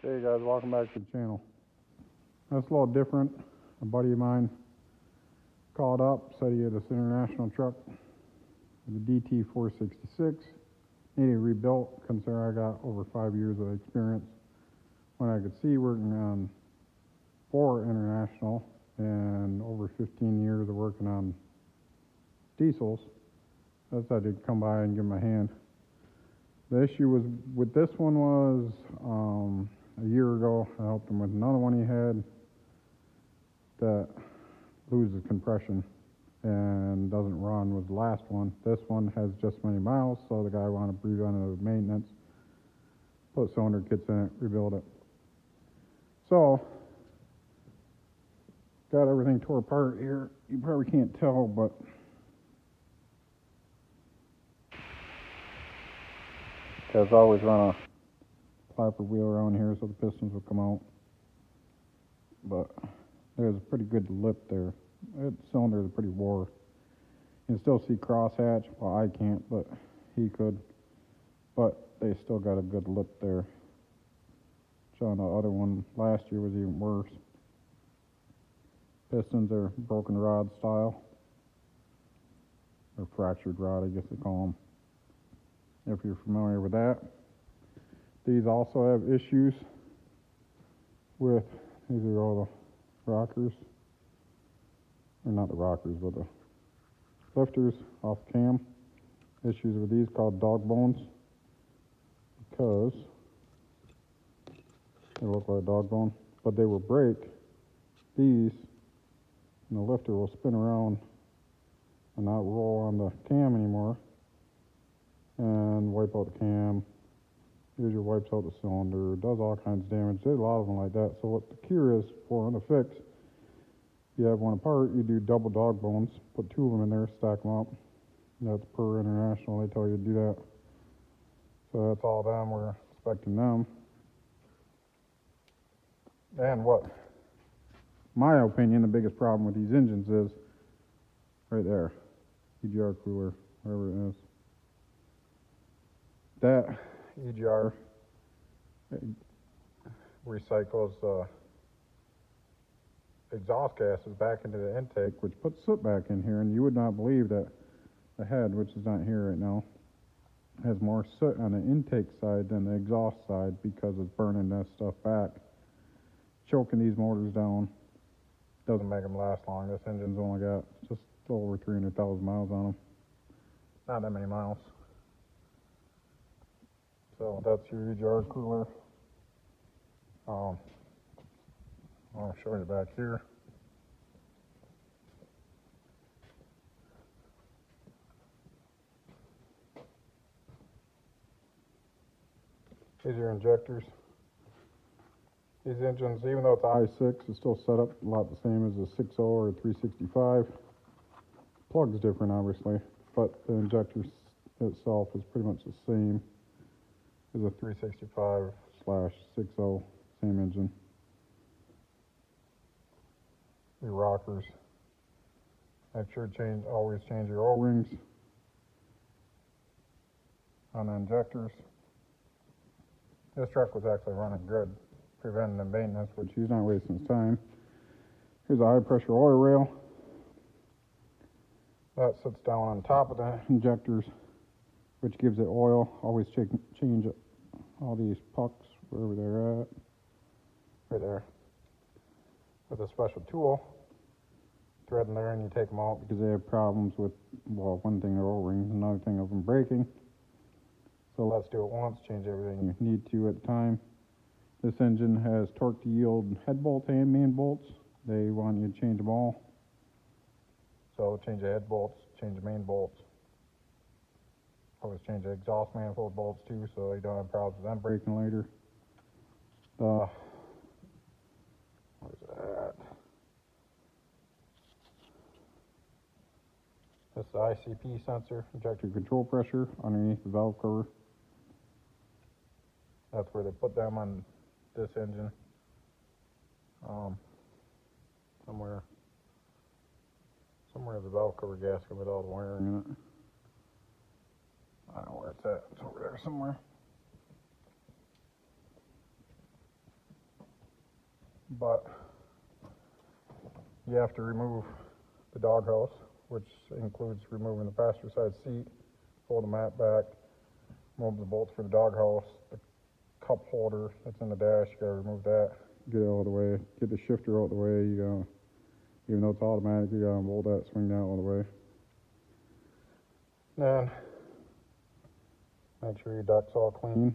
Hey guys, welcome back to the channel. That's a little different. A buddy of mine called up, said he had this international truck, the DT 466, needed rebuilt, considering I got over 5 years of experience when I could see working on 4 international and over 15 years of working on diesels. I decided to come by and give him a hand. The issue was with this one was a year ago I helped him with another one he had that loses compression and doesn't run, was the last one. This one has just many miles, so the guy wanted preventative maintenance, put cylinder kits in it, rebuild it. So got everything tore apart here. You probably can't tell, but as always, run a flapper wheel around here so the pistons will come out. But there's a pretty good lip there. The cylinder is pretty wore. You can still see crosshatch. Well, I can't, but he could. But they still got a good lip there. Showing the other one last year was even worse. Pistons are broken rod style, or fractured rod, I guess they call them, if you're familiar with that. These also have issues with, these are all the rockers, or not the rockers, but the lifters off the cam. Issues with these called dog bones, because they look like a dog bone, but they will break these, and the lifter will spin around and not roll on the cam anymore and wipe out the cam. Usually wipes out the cylinder, does all kinds of damage. There's a lot of them like that. So what the cure is for on the fix, you have one apart, you do double dog bones, put 2 of them in there, stack them up. That's per international, they tell you to do that. So that's all them, we're expecting them. And what, my opinion, the biggest problem with these engines is right there, EGR cooler, whatever it is. That EGR recycles exhaust gases back into the intake, which puts soot back in here, and you would not believe that the head, which is not here right now, has more soot on the intake side than the exhaust side because it's burning that stuff back, choking these motors down. Doesn't make them last long. This engine's only got just over 300,000 miles on them. Not that many miles. So that's your EGR cooler. I'll show you back here. These are injectors. These engines, even though it's I6, it's still set up a lot the same as a 6.0 or a 365. Plug's different, obviously, but the injector itself is pretty much the same as a 365/6.0, same engine. Your rockers. Make sure to always change your O-rings on the injectors. This truck was actually running good, preventative maintenance, which he's not wasting his time. Here's a high pressure oil rail. That sits down on top of the injectors, which gives it oil. Always change all these pucks, wherever they're at. Right there. With a special tool. Thread in there and you take them out because they have problems with, well, one thing they're O-rings, another thing of them breaking. So let's do it once, change everything you need to at the time. This engine has torque to yield head bolts and main bolts. They want you to change them all. So change the head bolts, change the main bolts. Always change the exhaust manifold bolts too, so you don't have problems with them breaking later. What is that? This is the ICP sensor, injector control pressure, underneath the valve cover. That's where they put them on this engine. Somewhere the valve cover gasket with all the wiring in it. I don't know where it's at. It's over there somewhere. but you have to remove the doghouse, which includes removing the passenger side seat, fold the mat back, remove the bolts for the doghouse, the cup holder that's in the dash, you gotta remove that, get it out of the way, get the shifter out of the way, you gotta, even though it's automatic, you gotta unbolt that, swing that out of the way. Then, make sure your duct's all clean.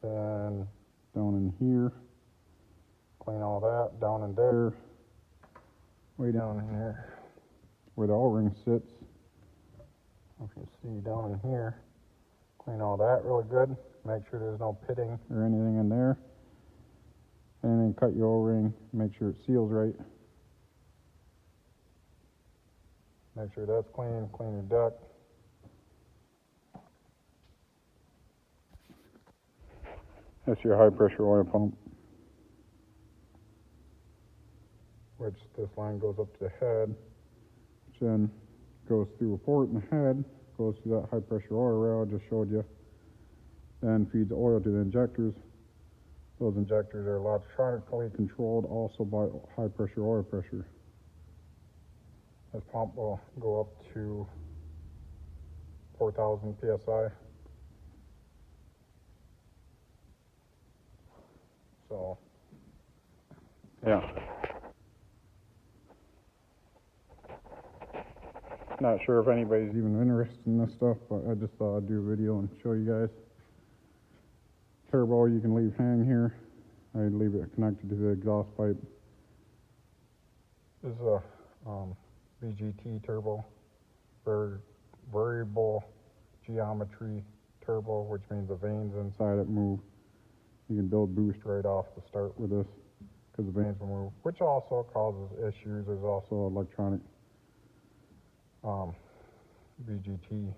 Then, down in here, clean all that, down in there, way down in here, where the O-ring sits. If you see down in here, clean all that really good. Make sure there's no pitting or anything in there. And then cut your O-ring, make sure it seals right. Make sure that's clean, clean your duct. That's your high pressure oil pump, which this line goes up to the head, which then goes through a port in the head, goes to that high pressure oil rail I just showed you, then feeds oil to the injectors. Those injectors are electronically controlled also by high pressure oil pressure. This pump will go up to 4,000 psi. So, yeah. Not sure if anybody's even interested in this stuff, but I just thought I'd do a video and show you guys. Turbo you can leave hang here. I leave it connected to the exhaust pipe. This is a VGT turbo, variable geometry turbo, which means the vanes inside it move. You can build boost right off the start with this because the vanes will move, which also causes issues. There's also electronic VGT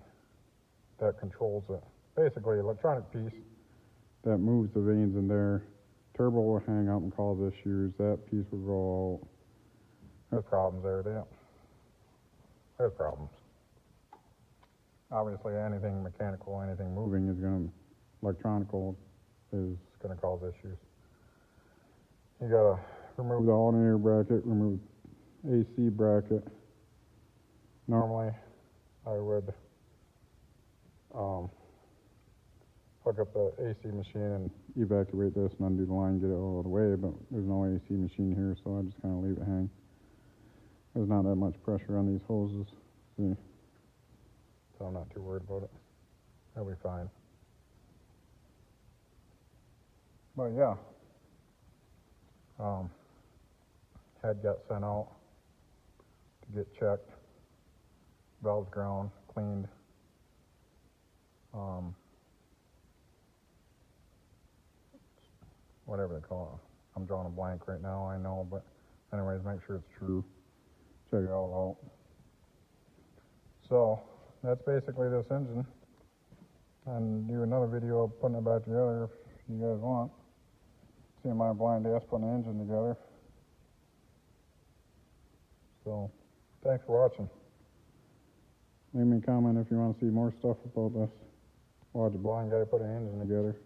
that controls it. Basically, electronic piece that moves the vanes in there. Turbo will hang out and cause issues. That piece will go out. There's problems there, There's problems. Obviously, anything mechanical, anything moving is electronical is going to cause issues. You got to remove the alternator bracket, remove AC bracket. Normally, I would hook up the AC machine and evacuate this and undo the line, get it all the way, but there's no AC machine here, so I just kind of leave it hang. There's not that much pressure on these hoses, see? So I'm not too worried about it. It'll be fine. But yeah, head got sent out to get checked, valves ground, cleaned. Whatever they call it. I'm drawing a blank right now, I know, but anyways, make sure it's true. Check it all out. So, that's basically this engine. And do another video of putting it back together if you guys want. See my blind ass putting the engine together. So, thanks for watching. Leave me a comment if you want to see more stuff about this. Watch a blind guy put an engine together.